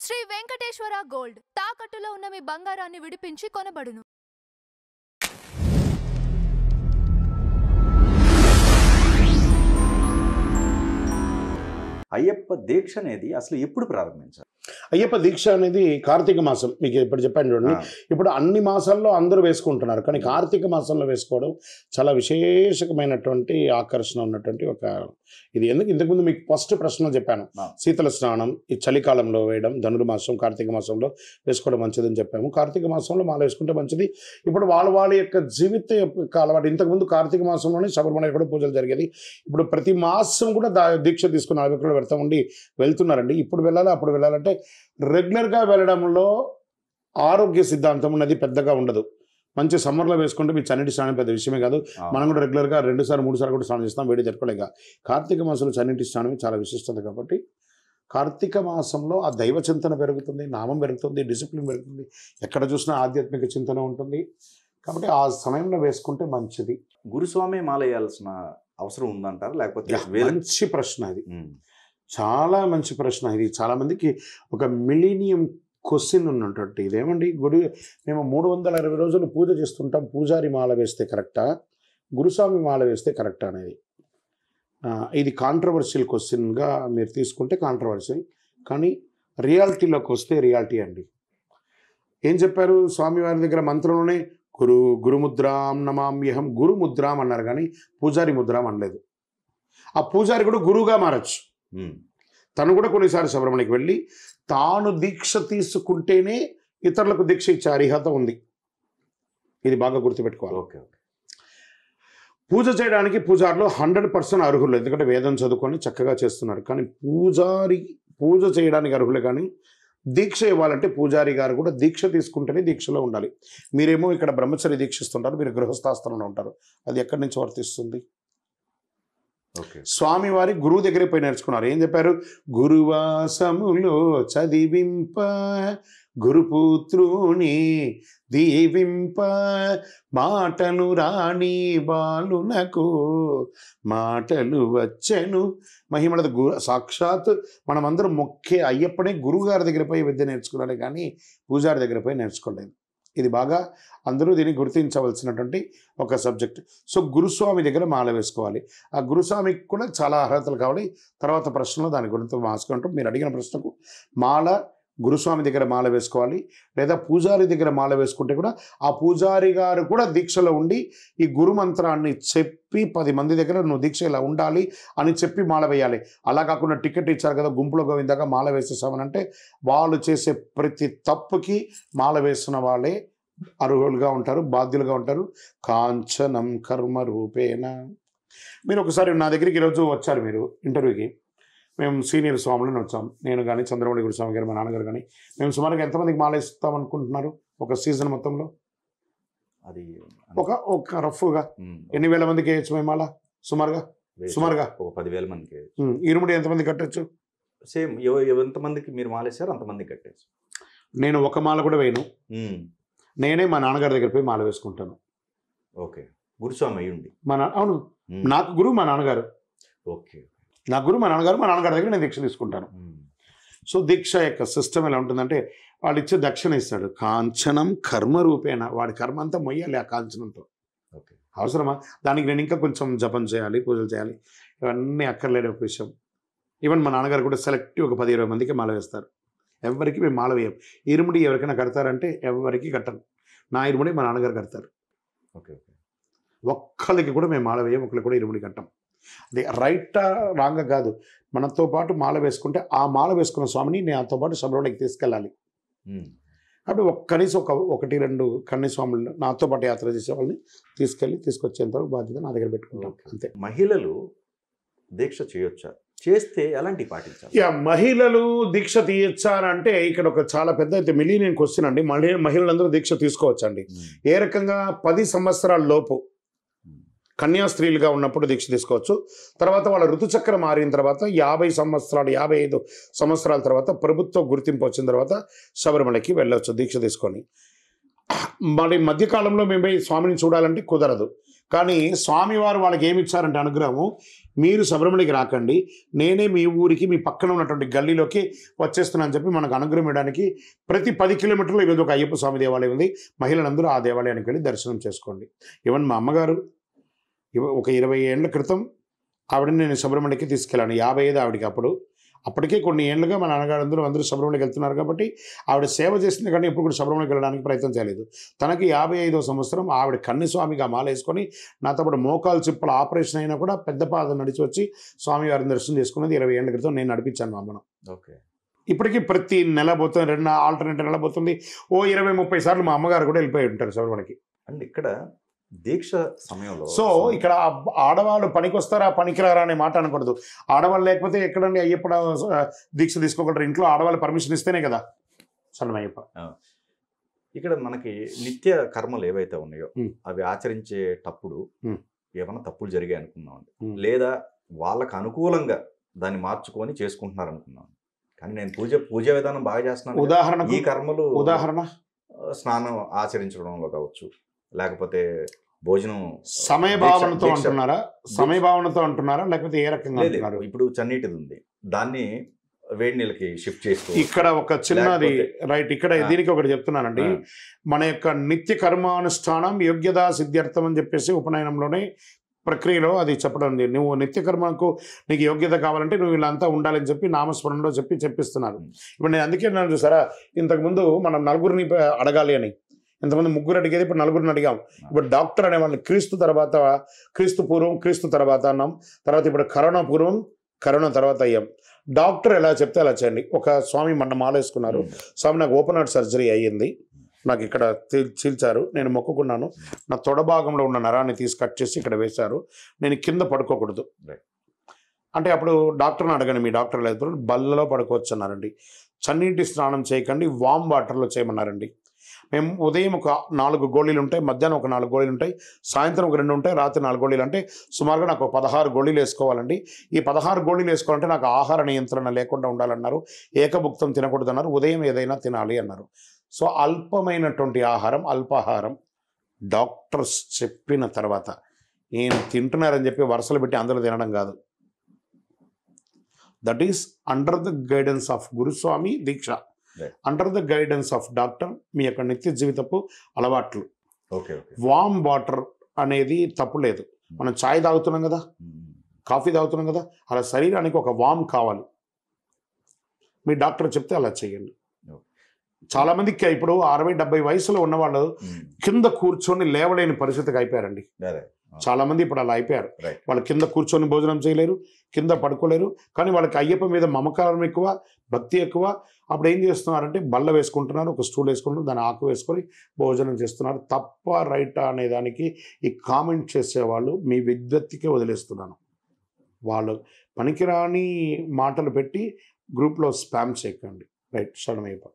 Shri Venkateswara gold తాకట్టులో ఉన్న మీ బంగారాన్ని విడిపించి కొనబడును. అయ్యప్ప దీక్ష అనేది అసలు ఎప్పుడు ప్రారంభించారు? అయ్యప్ప దీక్ష అనేది కార్తీక మాసం. మీకు ఇప్పుడు చెప్పాను చూడండి. ఇప్పుడు అన్ని మాసాల్లో అందరూ వేసుకుంటున్నారు, కానీ కార్తీక మాసంలో వేసుకోవడం చాలా విశేషమైనటువంటి ఆకర్షణ ఉన్నటువంటి ఒక ఇది. ఇంతకుముందు మీకు ఫస్ట్ ప్రశ్న చెప్పాను, శీతల స్నానం ఈ చలికాలంలో వేయడం, ధనుర్మాసం కార్తీక మాసంలో వేసుకోవడం మంచిదని చెప్పాము. కార్తీక మాసంలో మాల వేసుకుంటే మంచిది. ఇప్పుడు వాళ్ళ యొక్క జీవిత అలవాటు. ఇంతకుముందు కార్తీక మాసంలోనే శబరిమల కూడా పూజలు జరిగేది. ఇప్పుడు ప్రతి మాసం కూడా దీక్ష తీసుకుని 40 కిలోలు పెడతా ఉండి వెళ్తున్నారండి. ఇప్పుడు వెళ్ళాలి అప్పుడు వెళ్ళాలంటే రెగ్యులర్గా వెళ్ళడంలో ఆరోగ్య సిద్ధాంతం ఉన్నది పెద్దగా ఉండదు. మంచి సమ్మర్లో వేసుకుంటే మీ చన్నీటి స్నానం పెద్ద విషయమే కాదు. మనం కూడా రెగ్యులర్గా 2 సార్లు 3 సార్లు కూడా స్నానం చేస్తాం, వేడి తట్టుకోలేక. కార్తీక మాసంలో చన్నీటి స్నానం చాలా విశిష్టత కాబట్టి కార్తీక మాసంలో ఆ దైవ చింతన పెరుగుతుంది, నామం పెరుగుతుంది, డిసిప్లిన్ పెరుగుతుంది, ఎక్కడ చూసినా ఆధ్యాత్మిక చింతన ఉంటుంది. కాబట్టి ఆ సమయంలో వేసుకుంటే మంచిది. గురుస్వామి మాల వేయాల్సిన అవసరం ఉందంటారు లేకపోతే? మంచి ప్రశ్న ఇది, చాలా మంచి ప్రశ్న ఇది. చాలామందికి ఒక మిలీనియం క్వశ్చన్ ఉన్నటువంటి ఇదేమండి, మేము 360 రోజులు పూజ చేస్తుంటాం, పూజారి మాల వేస్తే కరెక్టా, గురుస్వామి మాల వేస్తే కరెక్టా అనేది. ఇది కాంట్రవర్షియల్ క్వశ్చన్గా మీరు తీసుకుంటే కాంట్రవర్షియల్, కానీ రియాలిటీలోకి వస్తే రియాలిటీ అండి. ఏం చెప్పారు స్వామివారి దగ్గర మంత్రంలోనే? గురుముద్రాం నమామ్యహం, గురుముద్రాం అన్నారు, కానీ పూజారి ముద్రాం అనలేదు. ఆ పూజారి కూడా గురువుగా మారచ్చు. తను కూడా కొన్నిసార్లు శబరిమలకి వెళ్ళి తాను దీక్ష తీసుకుంటేనే ఇతరులకు దీక్ష ఇచ్చే అర్హత ఉంది. ఇది బాగా గుర్తుపెట్టుకోవాలి. ఓకే. పూజ చేయడానికి పూజారిలో 100% అర్హులు, ఎందుకంటే వేదం చదువుకొని చక్కగా చేస్తున్నారు. కానీ పూజ చేయడానికి అర్హులే, కానీ దీక్ష ఇవ్వాలంటే పూజారి గారు కూడా దీక్ష తీసుకుంటేనే దీక్షలో ఉండాలి. మీరేమో ఇక్కడ బ్రహ్మచర్య దీక్షిస్తుంటారు, మీరు గృహస్థాశ్రమంలో ఉంటారు, అది ఎక్కడి నుంచి వర్తిస్తుంది? స్వామివారి గురువు దగ్గరే పోయి నేర్చుకున్నారు. ఏం చెప్పారు? గురువాసములో చదివింప గురుపుత్రుని దీవింప మాటలు రాణి బాలునకు మాటలు వచ్చెను మహిమలది. సాక్షాత్ మనమందరం మొక్కే అయ్యప్పనే గురువు గారి దగ్గర పోయి విద్య నేర్చుకున్నారే, కానీ పూజారి దగ్గర పోయి నేర్చుకోలేదు. ఇది బాగా అందరూ దీన్ని గుర్తించవలసినటువంటి ఒక సబ్జెక్ట్. సో గురుస్వామి దగ్గర మాల వేసుకోవాలి. ఆ గురుస్వామికి కూడా చాలా అర్హతలు కావాలి. తర్వాత ప్రశ్నలో దాని గురించి మాసుకుంటాం. మీరు అడిగిన ప్రశ్నకు మాల గురుస్వామి దగ్గర మాల వేసుకోవాలి, లేదా పూజారి దగ్గర మాల వేసుకుంటే కూడా ఆ పూజారి గారు కూడా దీక్షలో ఉండి ఈ గురు మంత్రాన్ని చెప్పి 10 మంది దగ్గర నువ్వు దీక్ష ఇలా ఉండాలి అని చెప్పి మాల వేయాలి. అలా కాకుండా టికెట్ ఇచ్చారు కదా గుంపులో గోవిందాక మాల వేసేసామనంటే వాళ్ళు చేసే ప్రతి తప్పుకి మాల వేస్తున్న వాళ్ళే అర్హులుగా ఉంటారు, బాధ్యులుగా ఉంటారు. కాంచనం కర్మ రూపేణ. మీరు ఒకసారి నా దగ్గరికి ఈరోజు వచ్చారు మీరు ఇంటర్వ్యూకి. మేము సీనియర్ స్వాములను వచ్చాం, నేను కానీ చంద్రమౌళి గురుస్వామి గారు, మా నాన్నగారు కానీ. మేము సుమారుగా ఎంతమందికి మాల ఇస్తాం అనుకుంటున్నారు ఒక సీజన్ మొత్తంలో? అది ఒక రఫ్గా ఎన్ని వేల మందికి వేయచ్చు మేము మాల? సుమారుగా ఒక 10,000 మందికి. ఇరుముడి ఎంతమంది కట్టచ్చు? సేమ్ ఎంతమందికి మీరు మాలేసారు అంతమందికి కట్టచ్చు. నేను ఒక మాల కూడా వేయను, నేనే మా నాన్నగారి దగ్గర పోయి మాల వేసుకుంటాను. ఓకే. గురుస్వామి అయ్యుండి అవును, నాకు గురువు మా నాన్నగారు. ఓకే. నా గురువు మా నాన్నగారి దగ్గర నేను దీక్ష తీసుకుంటాను. సో దీక్ష యొక్క సిస్టమ్ ఎలా ఉంటుందంటే వాడు ఇచ్చే దక్షిణ ఇస్తాడు. కాంచనం కర్మ రూపేణ, వాడి కర్మ అంతా మొయ్యాలి ఆ కాంచనంతో. ఓకే. అవసరమా? దానికి నేను ఇంకా కొంచెం జపం చేయాలి, పూజలు చేయాలి, ఇవన్నీ అక్కర్లేని ఒక విషయం. ఈవెన్ మా నాన్నగారు కూడా సెలెక్టివ్ ఒక 10-20 మందికి మాల వేస్తారు. ఎవరికి మేము మాల వేయం. ఇరుముడి ఎవరికైనా కడతారంటే ఎవరికి కట్టను. నా ఇరుముడి మా నాన్నగారు కడతారు. ఓకే. ఒక్కరికి కూడా మేము మాల వేయం, ఒకరికి కూడా ఇరుముడి కట్టం. అది రైటా రాంగా కాదు. మనతో పాటు మాల వేసుకుంటే ఆ మాల వేసుకున్న స్వామిని నాతో పాటు శబరిమలకి తీసుకెళ్ళాలి. కాబట్టి కనీసం 1-2 కన్ని స్వాములు నాతో పాటు యాత్ర చేసే వాళ్ళని తీసుకొచ్చేంతవరకు బాధ్యత నా దగ్గర పెట్టుకుంటాం. అంతే. మహిళలు దీక్ష చేయొచ్చా? చేస్తే ఎలాంటి పాటించాలి? మహిళలు దీక్ష తీయొచ్చా అని అంటే ఇక్కడ ఒక చాలా పెద్ద అయితే మిలీనియన్ క్వశ్చన్ అండి. మహిళలందరూ దీక్ష తీసుకోవచ్చండి. ఏ రకంగా? 10 సంవత్సరాల లోపు కన్యా స్త్రీలుగా ఉన్నప్పుడు దీక్ష తీసుకోవచ్చు. తర్వాత వాళ్ళ ఋతుచక్రం మారిన తర్వాత 50 సంవత్సరాలు 55 సంవత్సరాల తర్వాత ప్రభుత్వ గుర్తింపు వచ్చిన తర్వాత శబరిమలకి వెళ్ళవచ్చు దీక్ష తీసుకొని. మరి మధ్యకాలంలో మేము స్వామిని చూడాలంటే కుదరదు. కానీ స్వామివారు వాళ్ళకి ఏమి ఇచ్చారంటే అనుగ్రహము, మీరు శబరిమలకి రాకండి, నేనే మీ ఊరికి మీ పక్కన ఉన్నటువంటి గల్లీలోకి వచ్చేస్తున్నాను అని చెప్పి మనకు అనుగ్రహం ఇవ్వడానికి ప్రతి 10 కిలోమీటర్లు ఈరోజు ఒక అయ్యప్ప స్వామి దేవాలయం ఉంది. మహిళలందరూ ఆ దేవాలయానికి వెళ్ళి దర్శనం చేసుకోండి. ఈవెన్ మా అమ్మగారు ఒక 20 ఏళ్ల క్రితం ఆవిడని నేను శబరిమలకి తీసుకెళ్ళాను. 55 ఆవిడకి అప్పుడు. అప్పటికే కొన్ని ఏళ్ళుగా మా నాన్నగారు అందరూ శబరిమలకి వెళ్తున్నారు కాబట్టి ఆవిడ సేవ చేసింది, కానీ ఎప్పుడు కూడా శబరిమలకి వెళ్ళడానికి ప్రయత్నం చేయలేదు. తనకి 55వ సంవత్సరం ఆవిడ కన్యస్వామిగా మాల వేసుకొని నాతో పాటు మోకాలు చిప్పల ఆపరేషన్ అయినా కూడా పెద్ద పాదం నడిచి వచ్చి స్వామివారిని దర్శనం చేసుకున్నది 20 ఏళ్ల క్రితం నేను నడిపించాను మా అమ్మను. ఓకే. ఇప్పటికీ ప్రతి నెల పోతుంది, ఆల్టర్నేట్ నెల పోతుంది, ఓ 20-30 సార్లు మా అమ్మగారు కూడా వెళ్ళిపోయి ఉంటారు శబరిమలకి. అండ్ ఇక్కడ దీక్ష సమయంలో సో ఇక్కడ ఆడవాళ్ళు పనికొస్తారా పనికిరారా అనే మాట అనకూడదు. ఆడవాళ్ళు లేకపోతే ఎక్కడండి అయ్యప్ప దీక్ష తీసుకోగలరు? ఇంట్లో ఆడవాళ్ళు పర్మిషన్ ఇస్తేనే కదా అయ్యప్ప. ఇక్కడ మనకి నిత్య కర్మలు ఏవైతే ఉన్నాయో అవి ఆచరించేటప్పుడు ఏమైనా తప్పులు జరిగాయి అనుకున్నాం, లేదా వాళ్ళకు అనుకూలంగా దాన్ని మార్చుకొని చేసుకుంటున్నారు అనుకున్నాం. కానీ నేను పూజ విధానం బాగా చేస్తున్నాను. ఉదాహరణ ఈ కర్మలు స్నానం ఆచరించడంలో కావచ్చు, లేకపోతే భోజనం సమయభావనతో అంటున్నారా లేకపోతే ఏ రకంగా అంటున్నారు? ఇప్పుడు చన్నీటిది ఉంది, దాన్ని వేడి నీళ్ళకి షిఫ్ట్ చేసుకో. ఇక్కడ ఒక చిన్నది రైట్, ఇక్కడ దీనికి ఒకటి చెప్తున్నానండి. మన యొక్క నిత్య కర్మానుష్ఠానం యోగ్యతా సిద్ధ్యర్థం అని చెప్పేసి ఉపనయనంలోనే ప్రక్రియలో అది చెప్పడం ఉంది. నువ్వు నిత్య కర్మకు నీకు యోగ్యత కావాలంటే నువ్వు వీళ్ళంతా ఉండాలని చెప్పి నామస్మరణలో చెప్పిస్తున్నారు. ఇప్పుడు నేను అందుకే నేను చూసారా, ఇంతకుముందు మనం నలుగురిని అడగాలి అని, ఇంతమంది ముగ్గురు అడిగేది ఇప్పుడు నలుగురిని అడిగాం. ఇప్పుడు డాక్టర్ అనే వాళ్ళని క్రీస్తు పూర్వం క్రీస్తు తర్వాత అన్నాం, తర్వాత ఇప్పుడు కరోనా పూర్వం కరోనా తర్వాత అయ్యాం. డాక్టర్ ఎలా చెప్తే అలా చేయండి. ఒక స్వామి మొన్న మాలేసుకున్నారు, స్వామి నాకు ఓపెన్ హార్ట్ సర్జరీ అయ్యింది, నాకు ఇక్కడ చీల్చారు, నేను మొక్కుకున్నాను, నా తొడ భాగంలో ఉన్న నరాన్ని తీసి కట్ చేసి ఇక్కడ వేశారు, నేను కింద పడుకోకూడదు అంటే అప్పుడు డాక్టర్ని అడగండి, మీ డాక్టర్ లేదు బల్లలో పడుకోవచ్చు అన్నారండి. చన్నీటి స్నానం చేయకండి, వామ్ వాటర్లో చేయమన్నారండి. మేము ఉదయం ఒక 4 గోళీలు ఉంటాయి, మధ్యాహ్నం ఒక 4 గోళీలు ఉంటాయి, సాయంత్రం ఒక 2 ఉంటాయి, రాత్రి 4 గోళీలు, అంటే సుమారుగా నాకు 16 గోళీలు వేసుకోవాలండి. ఈ 16 గోళీలు వేసుకోవాలంటే నాకు ఆహార నియంత్రణ లేకుండా ఉండాలన్నారు, ఏకభుక్తం తినకూడదు అన్నారు, ఉదయం ఏదైనా తినాలి అన్నారు. సో అల్పమైనటువంటి ఆహారం, అల్పాహారం డాక్టర్స్ చెప్పిన తర్వాత నేను తింటున్నారని చెప్పి వరుసలు పెట్టి అందరూ తినడం కాదు. That is under the guidance of గురుస్వామి దీక్ష, under the guidance of doctor, మీ యొక్క నిత్య జీవితపు అలవాట్లు. వామ్ వాటర్ అనేది తప్పు లేదు. మనం చాయ్ తాగుతున్నాం కదా, కాఫీ తాగుతున్నాం కదా, అలా శరీరానికి ఒక వామ్ కావాలి. మీ డాక్టర్ చెప్తే అలా చేయండి. చాలా మందికి ఇప్పుడు 60-70 వయసులో ఉన్నవాళ్ళు కింద కూర్చొని లేవలేని పరిస్థితికి అయిపోయారండి. చాలా మంది ఇప్పుడు అలా అయిపోయారు. వాళ్ళు కింద కూర్చొని భోజనం చేయలేరు, కింద పడుకోలేరు. కానీ వాళ్ళకి అయ్యప్ప మీద మమకారం ఎక్కువ, భక్తి ఎక్కువ. అప్పుడు ఏం చేస్తున్నారంటే బల్ల వేసుకుంటున్నారు, ఒక స్టూల్ వేసుకుంటున్నారు, దాన్ని ఆకు వేసుకొని భోజనం చేస్తున్నారు. తప్ప రైటా అనే దానికి ఈ కామెంట్ చేసేవాళ్ళు మీ విద్వత్తికే వదిలేస్తున్నాను. వాళ్ళు పనికిరాని మాటలు పెట్టి గ్రూప్లో స్పామ్ చేయకండి. రైట్, శరణమయ్యప్ప.